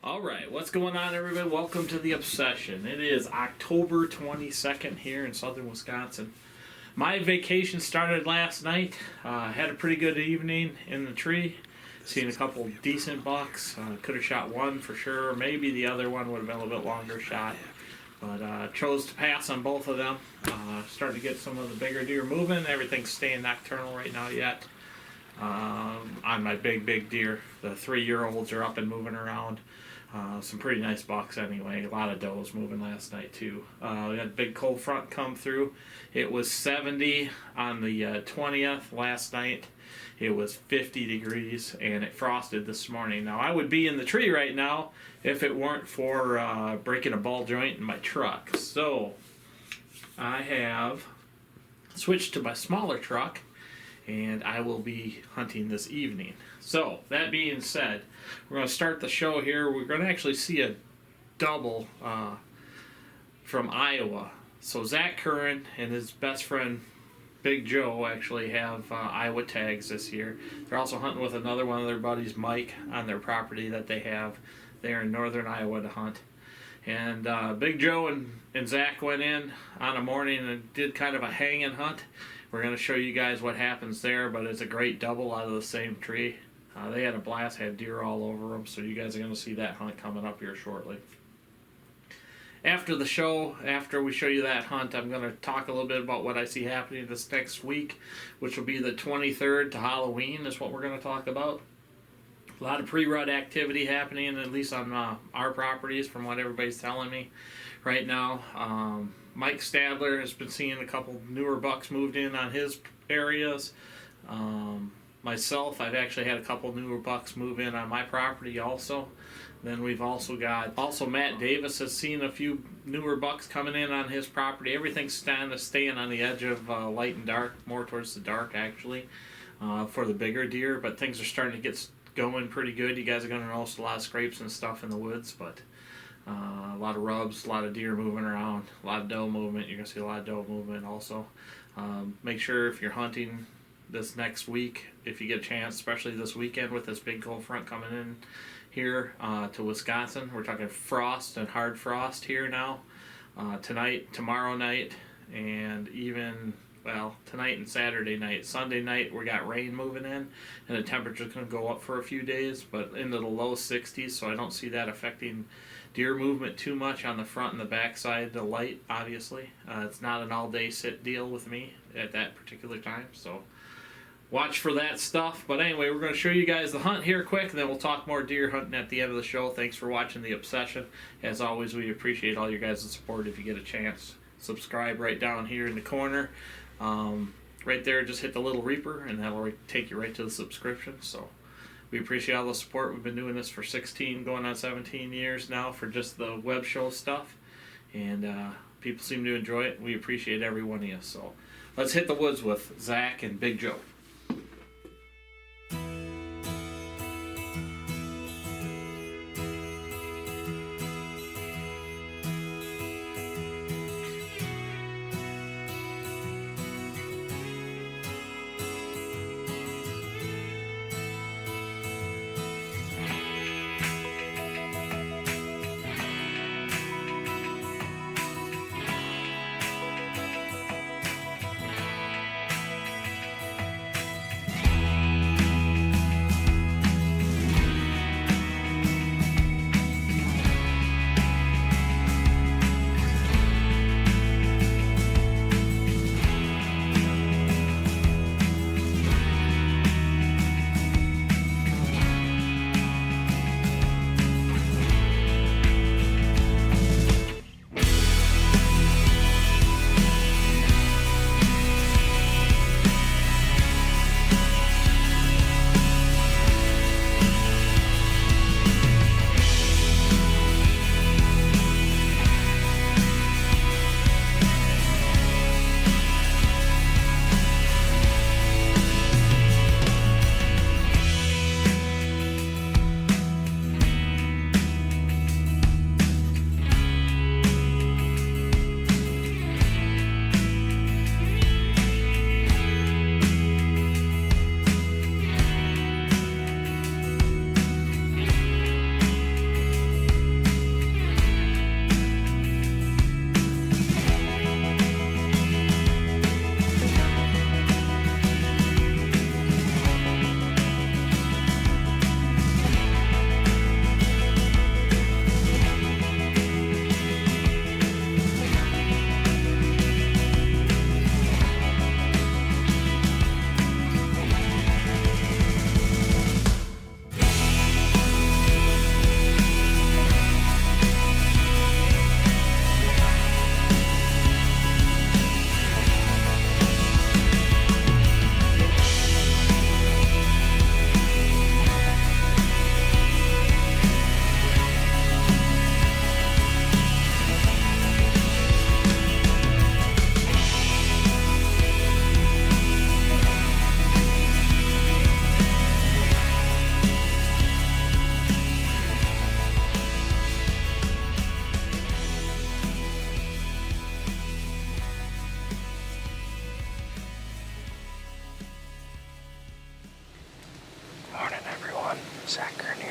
All right, what's going on, everybody? Welcome to The Obsession. It is October 22nd here in southern Wisconsin. My vacation started last night. Had a pretty good evening in the tree. Seen a couple decent bucks. Could have shot one for sure. Maybe the other one would have been a little bit longer shot. But chose to pass on both of them. Started to get some of the bigger deer moving. Everything's staying nocturnal right now yet. On my big deer. The 3-year-olds are up and moving around. Some pretty nice bucks anyway. A lot of does moving last night too. We had a big cold front come through. It was 70 on the 20th last night. It was 50 degrees and it frosted this morning. Now I would be in the tree right now if it weren't for breaking a ball joint in my truck. So I have switched to my smaller truck and I will be hunting this evening. So, that being said, we're going to start the show here. We're going to actually see a double from Iowa. So, Zach Curran and his best friend Big Joe actually have Iowa tags this year. They're also hunting with another one of their buddies, Mike, on their property that they have there in northern Iowa to hunt. And Big Joe and Zach went in on a morning and did kind of a hang-in hunt. We're going to show you guys what happens there, but it's a great double out of the same tree. They had a blast, had deer all over them, so you guys are going to see that hunt coming up here shortly. After the show, after we show you that hunt, I'm going to talk a little bit about what I see happening this next week, which will be the 23rd to Halloween is what we're going to talk about. A lot of pre-rut activity happening, at least on our properties, from what everybody's telling me right now. Mike Stadler has been seeing a couple newer bucks moved in on his areas. Myself, I've actually had a couple newer bucks move in on my property also. Then we've also got, Matt Davis has seen a few newer bucks coming in on his property. Everything's kind of staying on the edge of light and dark, more towards the dark actually, for the bigger deer. But things are starting to get going pretty good. You guys are going to notice a lot of scrapes and stuff in the woods, but a lot of rubs, a lot of deer moving around, a lot of doe movement. You're going to see a lot of doe movement also. Make sure if you're hunting this next week, if you get a chance, especially this weekend with this big cold front coming in here to Wisconsin. We're talking frost and hard frost here now. Tonight, tomorrow night, and even, tonight and Saturday night. Sunday night, we got rain moving in, and the temperature's going to go up for a few days, but into the low 60s, so I don't see that affecting deer movement too much on the front and the back side. The light, obviously. It's not an all-day sit deal with me at that particular time, so watch for that stuff. But anyway, we're going to show you guys the hunt here quick, and then we'll talk more deer hunting at the end of the show. Thanks for watching The Obsession. As always, we appreciate all your guys' support if you get a chance. Subscribe right down here in the corner. Right there, just hit the little Reaper, and that'll take you right to the subscription. So we appreciate all the support. We've been doing this for 16, going on 17 years now for just the web show stuff, and people seem to enjoy it. We appreciate every one of you. So let's hit the woods with Zach and Big Joe.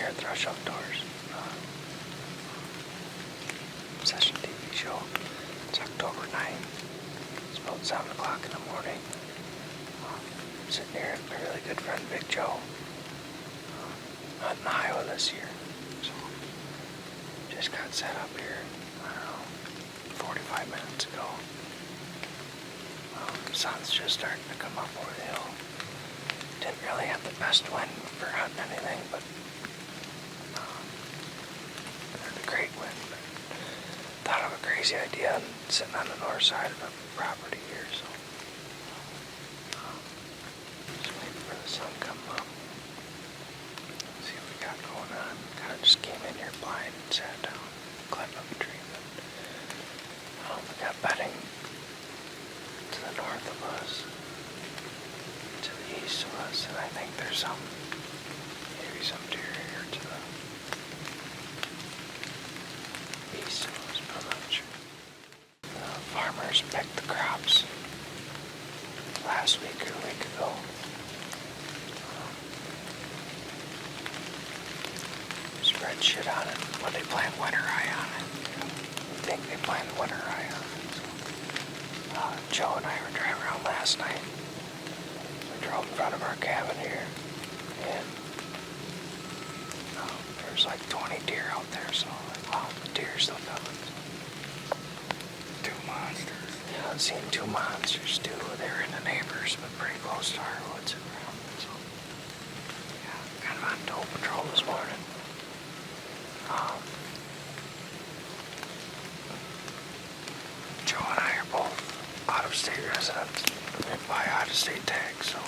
here at Thrush Outdoors. Session TV show. It's October 9th. It's about 7 o'clock in the morning. I'm sitting here with my really good friend Big Joe. Hunting Iowa this year. So, just got set up here, I don't know, 45 minutes ago. The sun's just starting to come up over the hill. Didn't really have the best wind for hunting anything, but not a great wind. But thought of a crazy idea and sitting on the north side of the property here, so just waiting for the sun to come up. See what we got going on. Kind of just came in here blind and sat down, climbed up a tree. But we got bedding to the north of us, to the east of us, and I think there's maybe some deer here to the east of us, but I'm not sure. The farmers picked the crops last week or a week ago. Spread shit on it, but they plant winter rye on it. I think they planted winter rye on it. So, Joe and I were driving around last night. We drove in front of our cabin here, and there's like 20 deer out there, so like, wow, the deer's still coming. Two monsters. Yeah, I've seen two monsters too. They were in the neighbors, but pretty close to our woods around. So, yeah, kind of on doe patrol this morning. Joe and I are both out-of-state residents. We buy out-of-state tags, so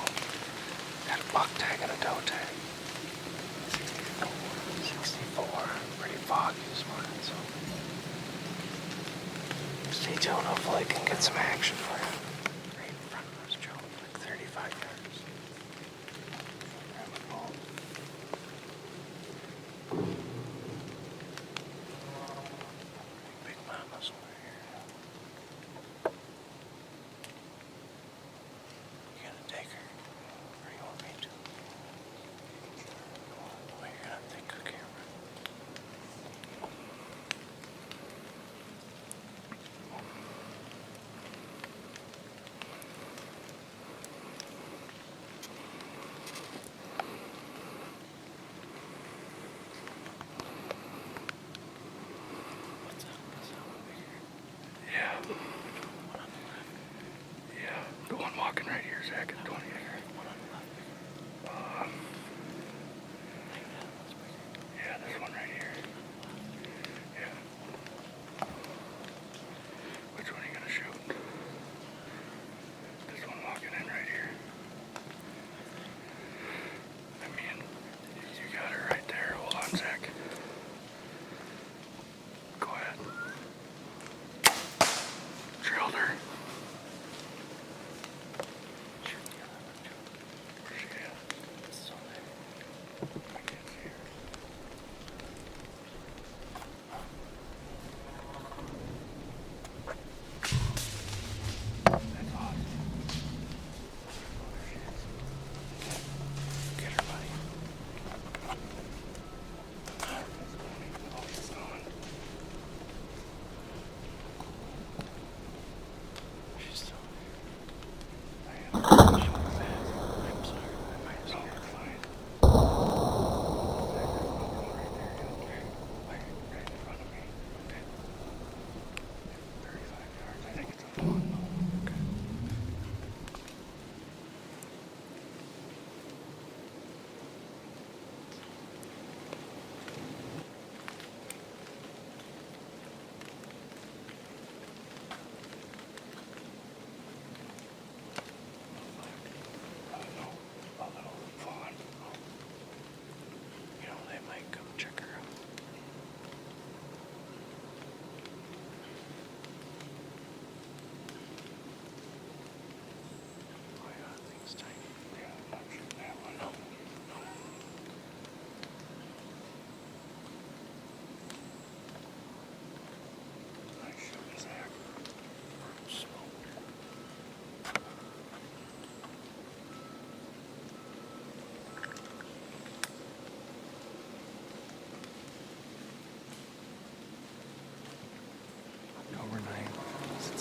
got a buck tag and a doe tag. 64. Pretty foggy this morning, so stay tuned. Hopefully I can get some action for you. Right in front of us, Joe, like 35 yards. Grab a ball. Big mama's over here. You gonna take her? Or you want me to? Oh, you're gonna take a camera.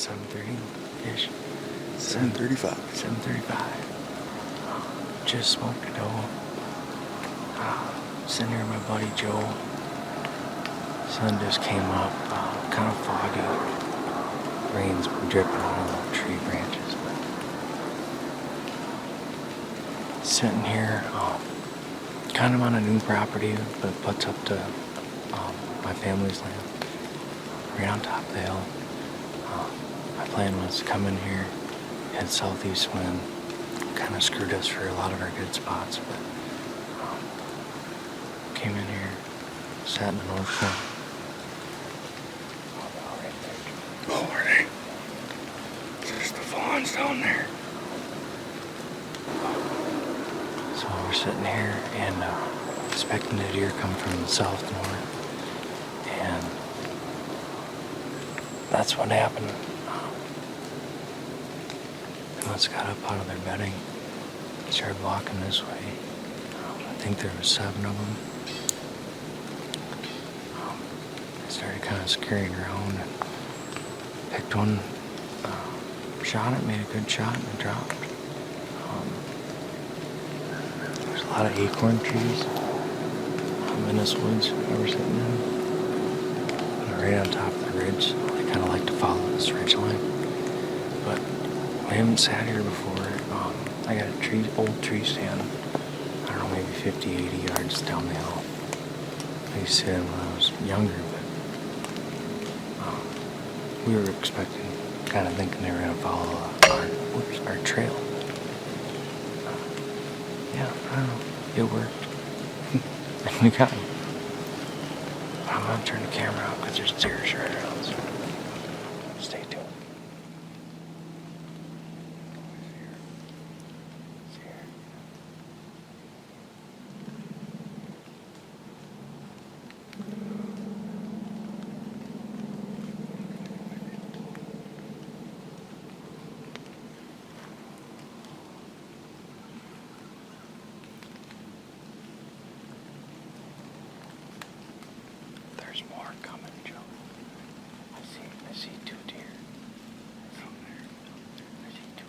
7:30-ish. 7:35. 7:35. Just smoked a dough. Sitting here with my buddy Joe. Sun just came up, kind of foggy. Rain's dripping on the tree branches. But sitting here, kind of on a new property, but it butts up to my family's land. Right on top of the hill. My plan was to come in here, head southeast wind. Kind of screwed us for a lot of our good spots, but came in here, sat in the north corner. Oh, are they? There's the fawns down there. So we're sitting here and expecting the deer come from the south north, and that's what happened. They must have got up out of their bedding and started walking this way. I think there were 7 of them. I started kind of scurrying around and picked one, shot it, made a good shot, and it dropped. There's a lot of acorn trees in this woods that we're sitting in. And right on top of the ridge, I kind of like to follow this ridge line. But I haven't sat here before. I got a old tree stand, I don't know, maybe 50, 80 yards down the hill. I used to sit in when I was younger, but we were expecting, kind of thinking they were going to follow our trail. Yeah, I don't know. It worked. And we got him. I'm going to turn the camera off because there's deer right around. So stay tuned. There's more coming, Joe. I see 2 deer. I see 2.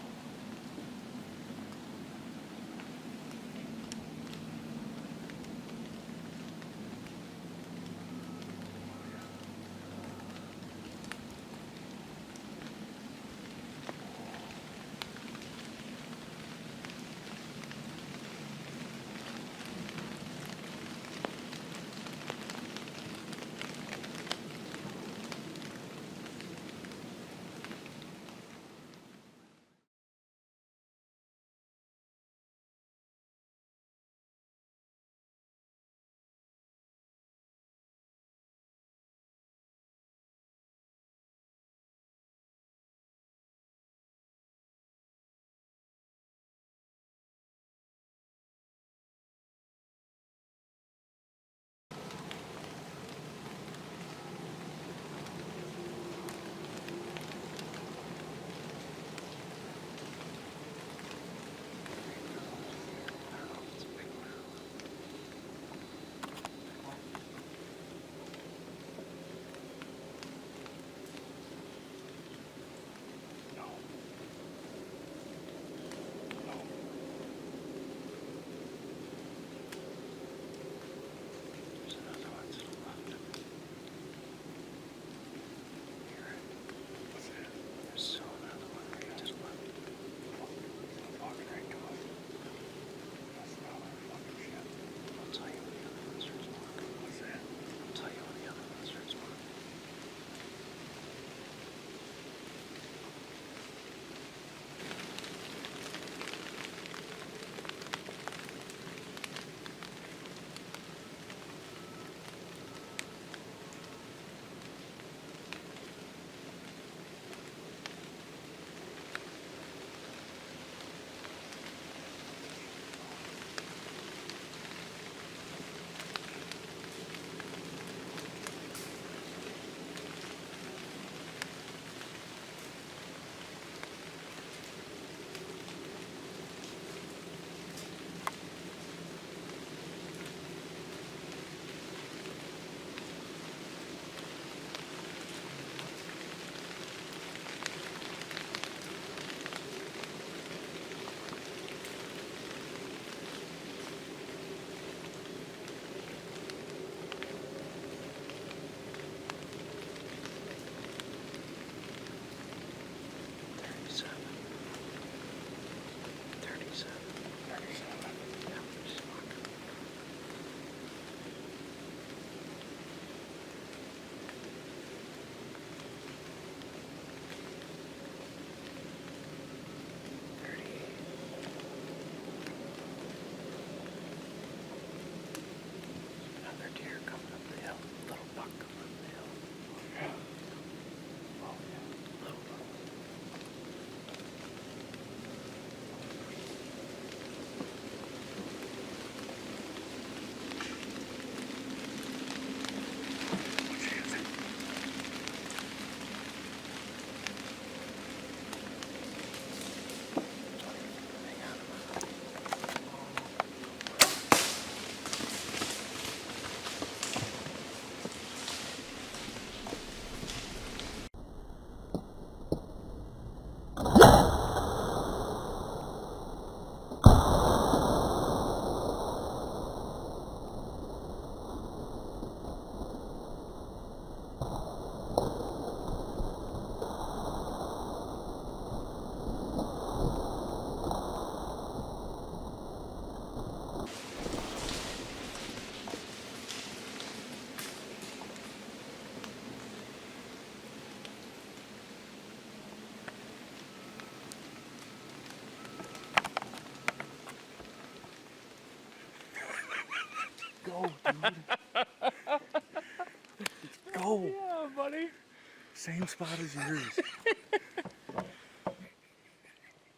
Same spot as yours.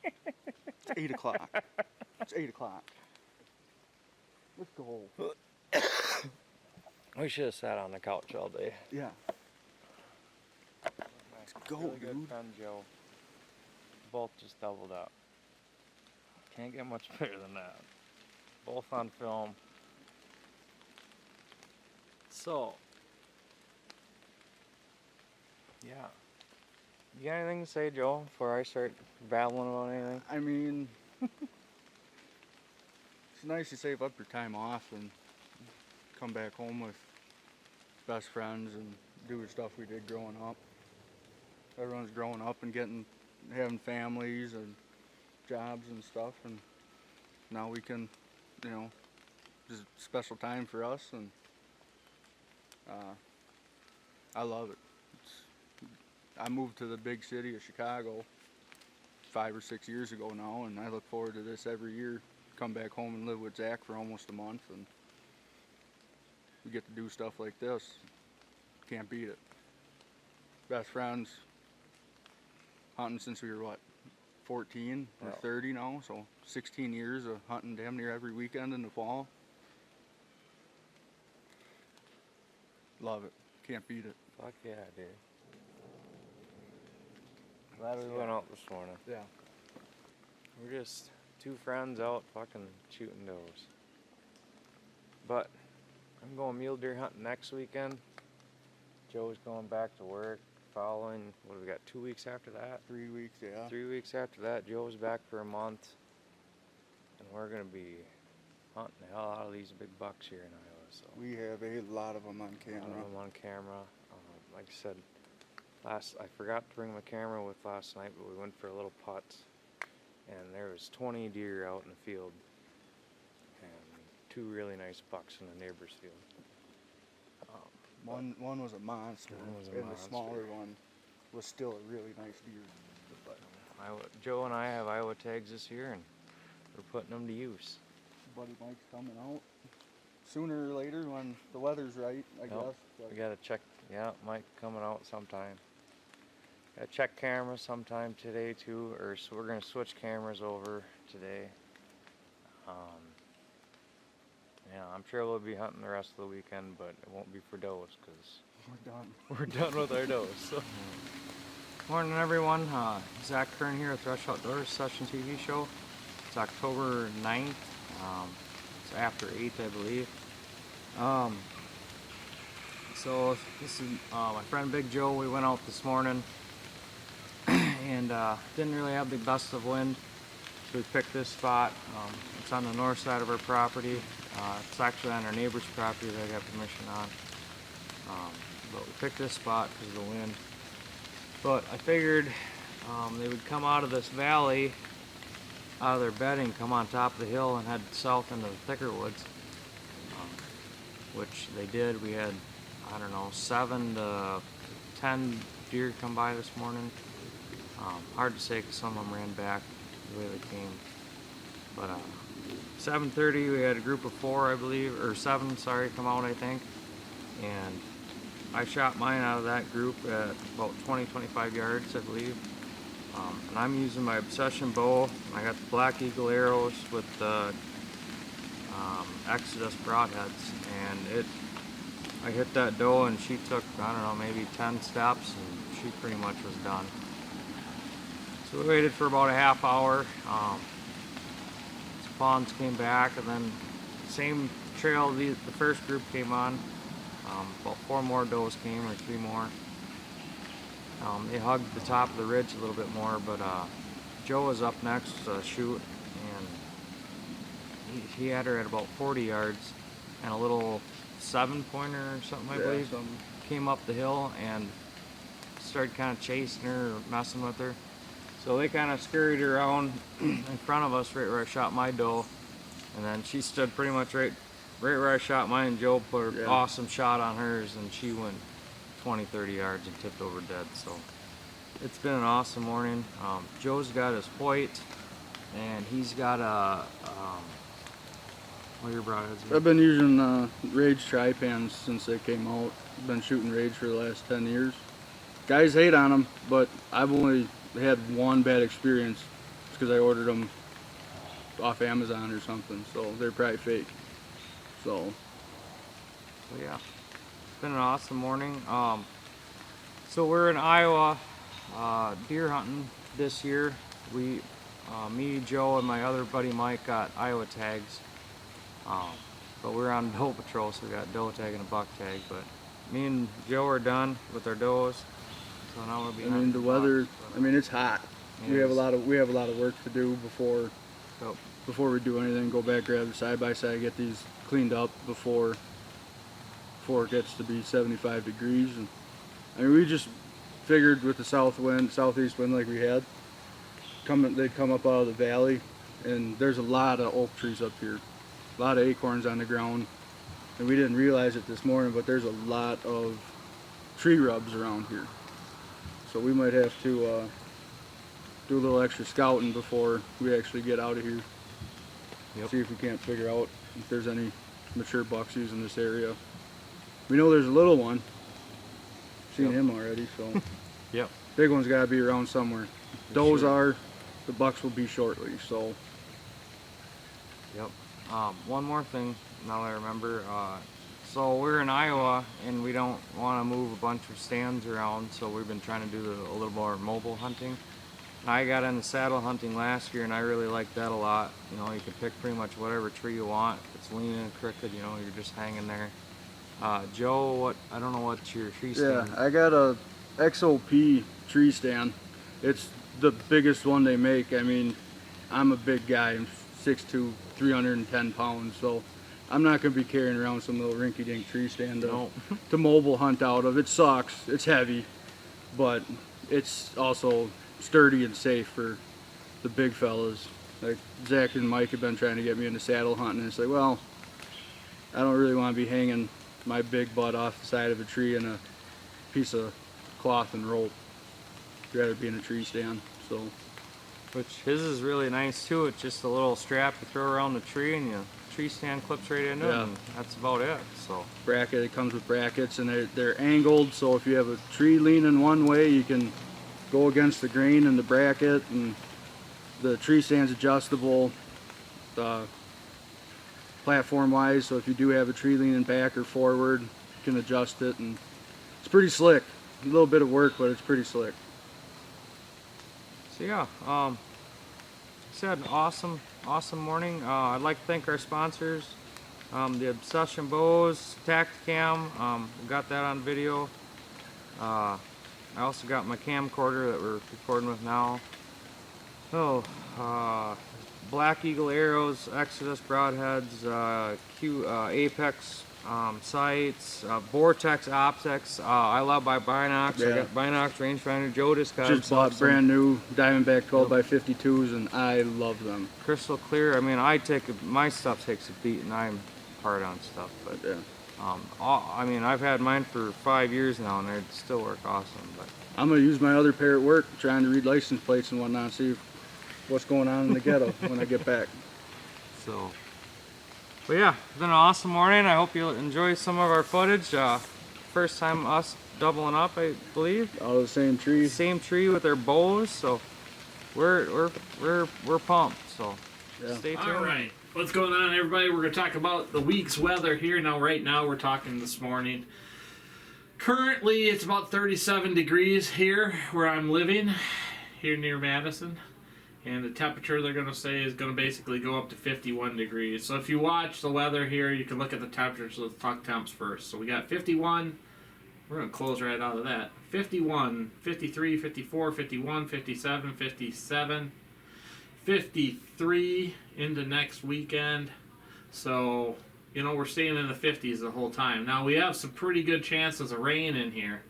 It's 8 o'clock. It's 8 o'clock. Let's go. We should have sat on the couch all day. Yeah. Let's go, Really good dude. friend Joe. Both just doubled up. Can't get much better than that. Both on film. So, yeah. You got anything to say, Joe, before I start babbling about anything? I mean, it's nice to save up your time off and come back home with best friends and do the stuff we did growing up. Everyone's growing up and having families and jobs and stuff, and now we can, you know, just a special time for us, and I love it. I moved to the big city of Chicago 5 or 6 years ago now, and I look forward to this every year. Come back home and live with Zach for almost a month, and we get to do stuff like this. Can't beat it. Best friends, hunting since we were 14 or Yeah. 30 now, so 16 years of hunting damn near every weekend in the fall. Love it. Can't beat it. Fuck yeah, dude. Glad we went out this morning. Yeah. We're just two friends out fucking shooting does. But I'm going mule deer hunting next weekend. Joe's going back to work following, what have we got, 2 weeks after that? 3 weeks, yeah. 3 weeks after that, Joe's back for a month. And we're going to be hunting the hell out of these big bucks here in Iowa. So We have a lot of them on I camera. have them on camera. Like I said, I forgot to bring my camera with last night, but we went for a little putt. And there was 20 deer out in the field. And 2 really nice bucks in the neighbor's field. One was a monster, One was a and monster. the smaller one was still a really nice deer. But Joe and I have Iowa tags this year, and we're putting them to use. Buddy Mike's coming out sooner or later when the weather's right, I Yep. guess. But We gotta check, yeah, Mike coming out sometime. Gotta check cameras sometime today too, so we're gonna switch cameras over today. Yeah, I'm sure we'll be hunting the rest of the weekend, but it won't be for does, because we're done. we're done with our does. So. Morning everyone, Zach Kern here with Rush Outdoors Session TV show. It's October 9th, it's after 8th I believe. So this is my friend Big Joe. We went out this morning and didn't really have the best of wind, so we picked this spot. It's on the north side of our property. It's actually on our neighbor's property that I got permission on. But we picked this spot because of the wind. But I figured they would come out of this valley, out of their bedding, come on top of the hill and head south into the thicker woods, which they did. We had, I don't know, 7 to 10 deer come by this morning. Hard to say because some of them ran back the way they came. But 7:30 we had a group of 4, I believe, or 7, sorry, come out, I think. And I shot mine out of that group at about 20-25 yards, I believe. And I'm using my Obsession bow. I got the Black Eagle arrows with the Exodus broadheads, and I hit that doe and she took, I don't know, maybe 10 steps and she pretty much was done. So we waited for about a half hour. Spawns came back, and then same trail the first group came on. About 4 more does came, or 3 more. They hugged the top of the ridge a little bit more, but Joe was up next to shoot, and he had her at about 40 yards, and a little 7-pointer or something, I believe, came up the hill and started kind of chasing her, or messing with her. So they kind of scurried around in front of us right where I shot my doe, and then she stood pretty much right where I shot mine, and Joe put an awesome shot on hers, and she went 20-30 yards and tipped over dead. So it's been an awesome morning. Joe's got his Hoyt, and he's got a what are your broadheads? I've been using Rage tri-pans since they came out. Been shooting Rage for the last 10 years. Guys hate on them, but I've only had one bad experience. It's because I ordered them off Amazon or something, so they're probably fake. So yeah, it's been an awesome morning. So we're in Iowa, deer hunting this year. We, me, Joe, and my other buddy Mike got Iowa tags. But we're on doe patrol, so we got doe tag and a buck tag. But me and Joe are done with our does, so now we'll be. I mean, the weather. I mean, it's hot. It We have a is. lot of work to do before Yep. we do anything. Go back, grab the side by side, get these cleaned up before it gets to be 75 degrees. And I mean, we just figured with the southeast wind like we had, they'd come up out of the valley, and there's a lot of oak trees up here, a lot of acorns on the ground, and we didn't realize it this morning, but there's a lot of tree rubs around here. So we might have to do a little extra scouting before we actually get out of here. Yep. See if we can't figure out if there's any mature bucks using this area. We know there's a little one. Seen Yep. him already, so Yep. big one's got to be around somewhere. For Those sure. are, the bucks will be shortly. So Yep. One more thing, now that I remember. So we're in Iowa, and we don't want to move a bunch of stands around, so we've been trying to do a little more mobile hunting. I got into saddle hunting last year, and I really liked that a lot. You know, you can pick pretty much whatever tree you want. If it's leaning and crooked, you know, you're just hanging there. Joe, I don't know what your tree yeah, stand. I got a XOP tree stand. It's the biggest one they make. I mean, I'm a big guy. I'm 6'2", 310 pounds, so I'm not going to be carrying around some little rinky-dink tree stand No. to mobile hunt out of. It sucks. It's heavy, but it's also sturdy and safe for the big fellas. Like Zach and Mike have been trying to get me into saddle hunting, and it's like, well, I don't really want to be hanging my big butt off the side of a tree in a piece of cloth and rope. I'd rather be in a tree stand. So Which his is really nice too. It's just a little strap you throw around the tree, and your tree stand clips right into it, Yeah. and that's about it. So bracket, it comes with brackets, and they're angled, so if you have a tree leaning one way, you can go against the grain in the bracket, and the tree stand's adjustable platform wise, so if you do have a tree leaning back or forward, you can adjust it, and it's pretty slick. A little bit of work, but it's pretty slick. So yeah, said awesome morning. I'd like to thank our sponsors, the Obsession Bows, Tacticam. We got that on video. I also got my camcorder that we're recording with now. Black Eagle arrows, Exodus broadheads, Apex sights, Vortex optics. I love my Binox. I Yeah. got Binox rangefinder. Joe just got Just himself bought some brand new Diamondback 12x52s, and I love them. crystal clear. I mean, my stuff takes a beat, and I'm hard on stuff, but Yeah. I mean, I've had mine for 5 years now, and they still work awesome. But I'm gonna use my other pair at work, trying to read license plates and whatnot, see what's going on in the ghetto when I get back. so, but yeah, it's been an awesome morning. I hope you'll enjoy some of our footage. First time us doubling up, I believe. All the same tree. Same tree with their bows, so we're pumped. So Yeah. stay tuned. All right, what's going on, everybody? We're going to talk about the week's weather here. Now, right now, we're talking this morning. Currently, it's about 37 degrees here where I'm living, here near Madison. And the temperature they're going to say is going to basically go up to 51 degrees. So if you watch the weather here, you can look at the temperatures. So let's talk temps first. So we got 51. We're going to close right out of that. 51, 53, 54, 51, 57, 57, 53 into next weekend. So, you know, we're staying in the 50s the whole time. Now, we have some pretty good chances of rain in here.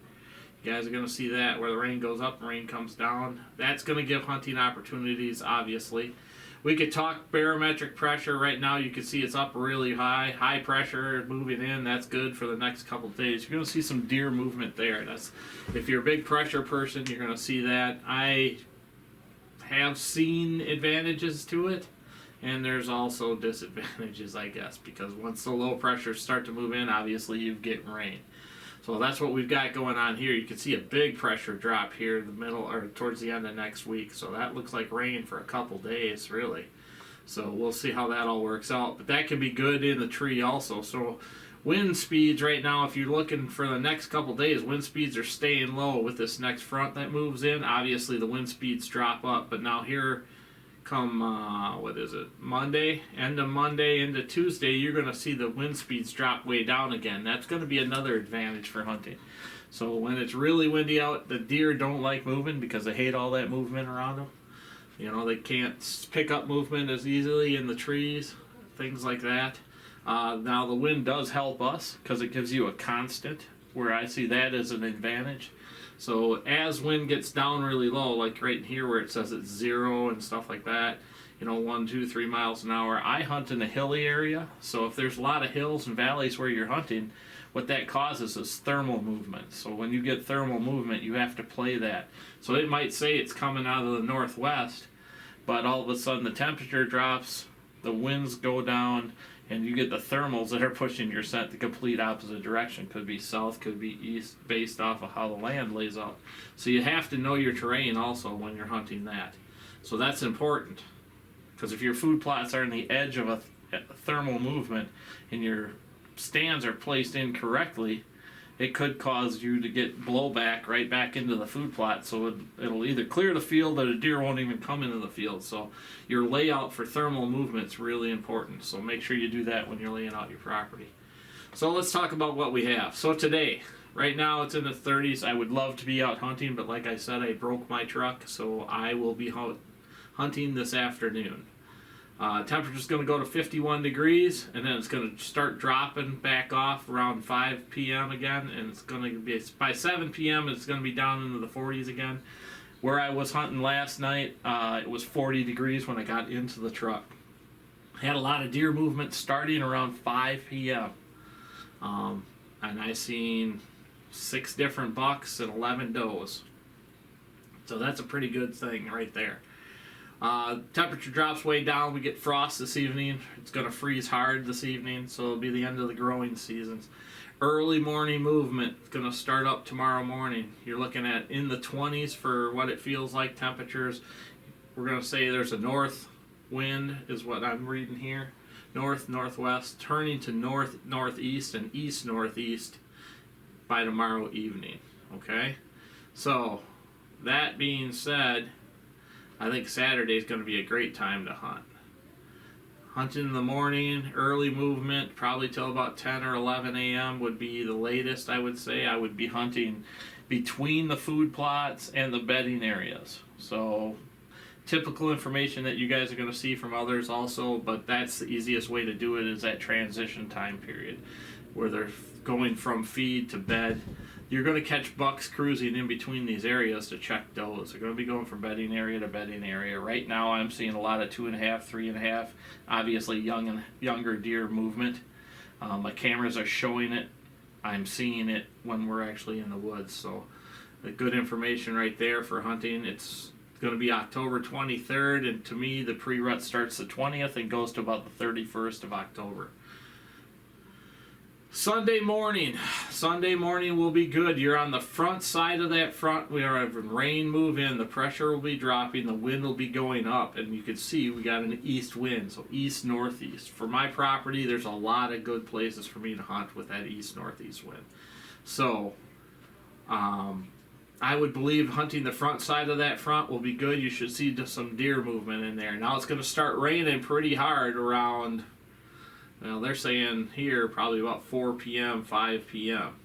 You guys are going to see that, where the rain goes up and rain comes down. That's going to give hunting opportunities, obviously. We could talk barometric pressure. Right now, you can see it's up really high. High pressure moving in. That's good for the next couple of days. You're going to see some deer movement there. That's, if you're a big pressure person, you're going to see that. I have seen advantages to it, and there's also disadvantages, I guess, because once the low pressures start to move in, obviously you get rain. So that's what we've got going on here. You can see a big pressure drop here in the middle or towards the end of next week. So that looks like rain for a couple days, really. So we'll see how that all works out. But that can be good in the tree also. So wind speeds right now, if you're looking for the next couple days, wind speeds are staying low with this next front that moves in. Obviously, the wind speeds drop up. But now here come, Monday, end of Monday into Tuesday, you're going to see the wind speeds drop way down again. That's going to be another advantage for hunting. So when it's really windy out, the deer don't like moving because they hate all that movement around them. You know, they can't pick up movement as easily in the trees, things like that. Now the wind does help us because it gives you a constant, where I see that as an advantage. So as wind gets down really low, like right here where it says it's 0 and stuff like that, 1, 2, 3 miles an hour, I hunt in a hilly area. So if there's a lot of hills and valleys where you're hunting, what that causes is thermal movement. So when you get thermal movement, you have to play that. So it might say it's coming out of the northwest, but all of a sudden the temperature drops, the winds go down, and you get the thermals that are pushing your scent the complete opposite direction. Could be south, could be east, based off of how the land lays out. So you have to know your terrain also when you're hunting that. So that's important, because if your food plots are on the edge of a thermal movement and your stands are placed incorrectly, it could cause you to get blowback right back into the food plot. So it'll either clear the field or the deer won't even come into the field. So your layout for thermal movement is really important. So make sure you do that when you're laying out your property. So let's talk about what we have. So today, right now it's in the 30s. I would love to be out hunting, but like I said, I broke my truck, so I will be hunting this afternoon. Temperature's going to go to 51 degrees, and then it's going to start dropping back off around 5 p.m. again, and it's going to be, by 7 p.m. it's going to be down into the 40s again. Where I was hunting last night, it was 40 degrees when I got into the truck. I had a lot of deer movement starting around 5 p.m. And I seen 6 different bucks and 11 does. So that's a pretty good thing right there. Temperature drops way down. We get frost this evening. It's going to freeze hard this evening, so it'll be the end of the growing seasons. Early morning movement. It's going to start up tomorrow morning. You're looking at in the 20s for what it feels like temperatures. We're going to say there's a north wind is what I'm reading here. North, northwest, turning to north, northeast, and east, northeast by tomorrow evening. Okay? So, that being said, I think Saturday is going to be a great time to hunt. Hunting in the morning, early movement, probably till about 10 or 11 a.m. would be the latest, I would say. I would be hunting between the food plots and the bedding areas. So, typical information that you guys are going to see from others also, but that's the easiest way to do it is that transition time period where they're going from feed to bed. You're going to catch bucks cruising in between these areas to check does. They're going to be going from bedding area to bedding area. Right now I'm seeing a lot of 2.5, 3.5, obviously younger deer movement. My cameras are showing it. I'm seeing it when we're actually in the woods. So good information right there for hunting. It's going to be October 23rd, and to me the pre-rut starts the 20th and goes to about the 31st of October. Sunday morning will be good. You're on the front side of that front. We are having rain move in. The pressure will be dropping. The wind will be going up. And you can see we got an east wind, so east-northeast. For my property, there's a lot of good places for me to hunt with that east-northeast wind. So, I would believe hunting the front side of that front will be good. You should see some deer movement in there. Now it's going to start raining pretty hard around... Well, they're saying here probably about 4 p.m., 5 p.m.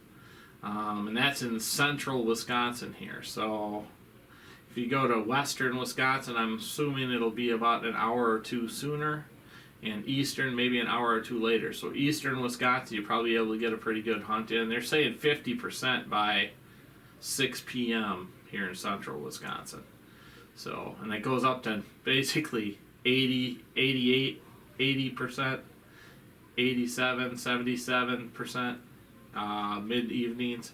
And that's in central Wisconsin here. So if you go to western Wisconsin, I'm assuming it'll be about an hour or two sooner. And eastern, maybe an hour or two later. So eastern Wisconsin, you'll probably be able to get a pretty good hunt in. They're saying 50% by 6 p.m. here in central Wisconsin. So, and that goes up to basically 80, 88, 80%. 87, 77% mid-evenings.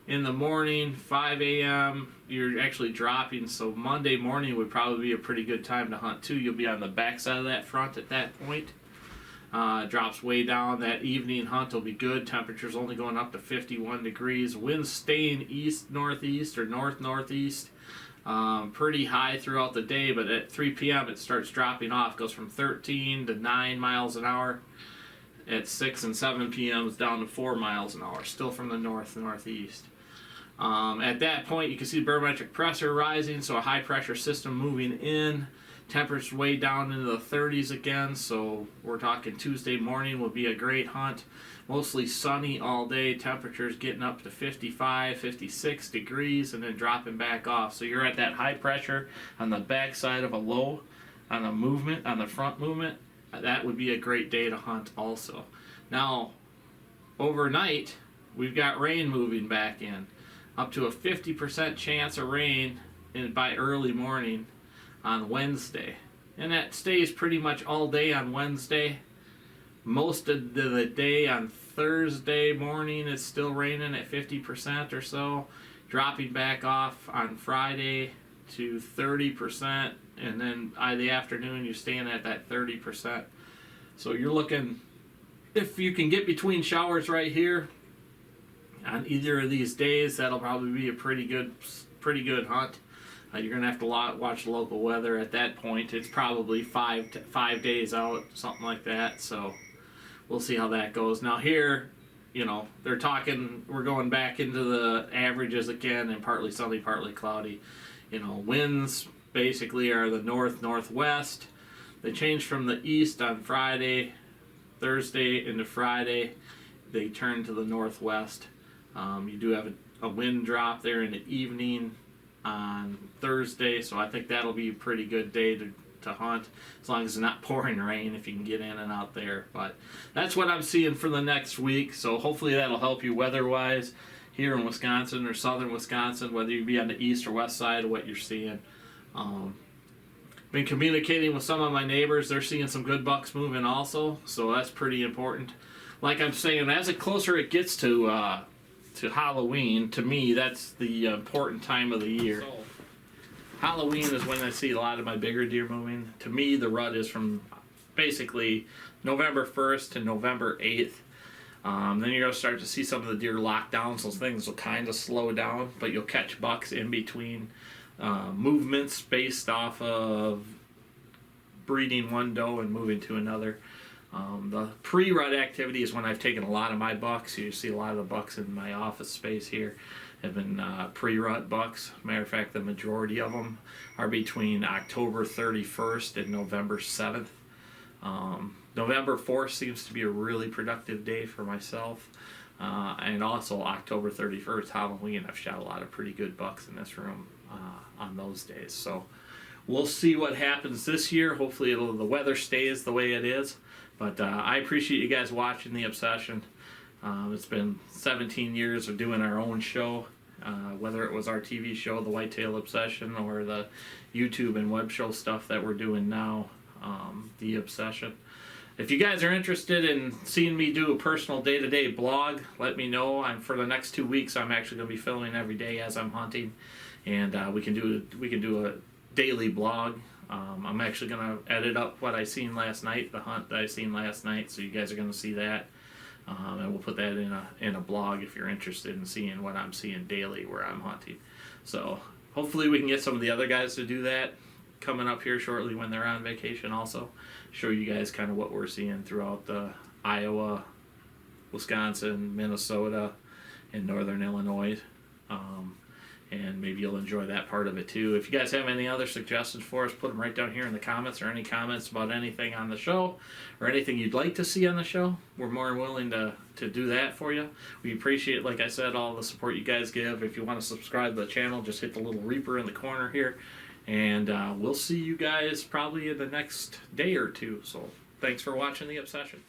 In the morning, 5 a.m., you're actually dropping, so Monday morning would probably be a pretty good time to hunt too. You'll be on the back side of that front at that point. drops way down. That evening hunt will be good. Temperatures only going up to 51 degrees. Winds staying east northeast or north northeast. Pretty high throughout the day, but at 3 p.m. it starts dropping off. Goes from 13 to 9 miles an hour. At 6 and 7 p.m. it's down to 4 miles an hour. Still from the north northeast. At that point, you can see barometric pressure rising, so a high pressure system moving in. Temperatures way down into the 30s again, so we're talking Tuesday morning will be a great hunt. Mostly sunny all day, temperatures getting up to 55, 56 degrees, and then dropping back off. So you're at that high pressure on the backside of a low, on a movement, on the front movement. That would be a great day to hunt also. Now, overnight, we've got rain moving back in. Up to a 50% chance of rain by early morning on Wednesday. And that stays pretty much all day on Wednesday. Most of the day on Thursday morning is still raining at 50% or so. Dropping back off on Friday to 30%. And then by the afternoon you're staying at that 30%. So you're looking, if you can get between showers right here on either of these days, that'll probably be a pretty good hunt. You're gonna have to watch local weather at that point. It's probably 5 days out, something like that. So we'll see how that goes. Now here, they're talking. We're going back into the averages again, and partly sunny, partly cloudy. Winds basically are the northwest. They changed from the east on Friday, Thursday into Friday. They turn to the northwest. You do have a wind drop there in the evening on Thursday, so I think that'll be a pretty good day to hunt, as long as it's not pouring rain, if you can get in and out there. But that's what I'm seeing for the next week, so hopefully that'll help you weather-wise here in Wisconsin or southern Wisconsin, whether you be on the east or west side of what you're seeing. Been communicating with some of my neighbors. They're seeing some good bucks moving also, so that's pretty important. Like I'm saying, as closer it gets to Halloween, to me, that's the important time of the year. So, Halloween is when I see a lot of my bigger deer moving. To me, the rut is from basically November 1st to November 8th. Then you're going to start to see some of the deer lock down, so things will kind of slow down, but you'll catch bucks in between movements based off of breeding one doe and moving to another. The pre-rut activity is when I've taken a lot of my bucks. You see a lot of the bucks in my office space here have been pre-rut bucks. Matter of fact, the majority of them are between October 31st and November 7th. November 4th seems to be a really productive day for myself. And also October 31st, Halloween, I've shot a lot of pretty good bucks in this room on those days. So we'll see what happens this year. Hopefully the weather stays the way it is. But I appreciate you guys watching The Obsession. It's been 17 years of doing our own show, whether it was our TV show, The Whitetail Obsession, or the YouTube and web show stuff that we're doing now, The Obsession. If you guys are interested in seeing me do a personal day-to-day blog, let me know. For the next 2 weeks, I'm actually going to be filming every day as I'm hunting, and we can do a daily blog. I'm actually going to edit up what I seen last night, the hunt that I seen last night, so you guys are going to see that. And we'll put that in a blog if you're interested in seeing what I'm seeing daily where I'm hunting. So hopefully we can get some of the other guys to do that coming up here shortly when they're on vacation also. Show you guys kind of what we're seeing throughout Iowa, Wisconsin, Minnesota, and northern Illinois. And maybe you'll enjoy that part of it too. If you guys have any other suggestions for us, put them right down here in the comments, or any comments about anything on the show or anything you'd like to see on the show. We're more than willing to do that for you. We appreciate, like I said, all the support you guys give. If you want to subscribe to the channel, just hit the little Reaper in the corner here. And we'll see you guys probably in the next day or two. So thanks for watching The Obsession.